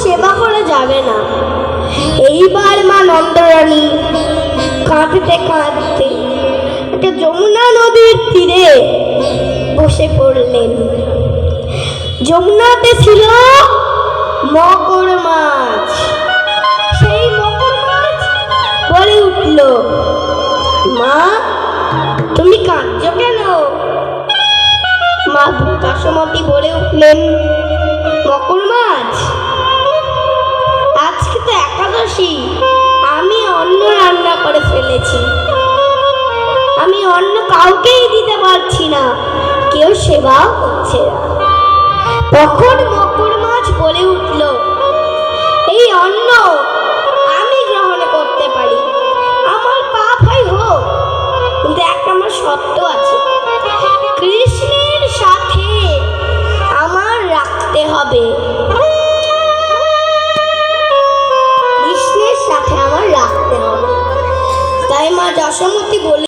সেবা করে যাবে না। এইবার মা নন্দরানী কাঁদতে কাঁদতে একটা যমুনা নদীর তীরে বসে পড়লেন। যমুনাতে ছিল মকর মাছ। সেই মকর মাছ বলে উঠল, মা তুমি কাঁদছো কেন? মা দুর্গাসমতী বলে উঠলেন, মকর মাছ, আজকে তো একাদশী, আমি অন্ন রান্না করে ফেলেছি, আমি অন্ন কাউকেই দিতে পারছি না, কেউ সেবাও করছে না। তখন মকর মাছ বলে উঠল, এই অন্ন আমি গ্রহণ করতে পারি, আমার পাপ হয় হোক, কিন্তু একটা আমার শর্ত আছে, কৃষ্ণের সাথে আমার রাখতে হবে।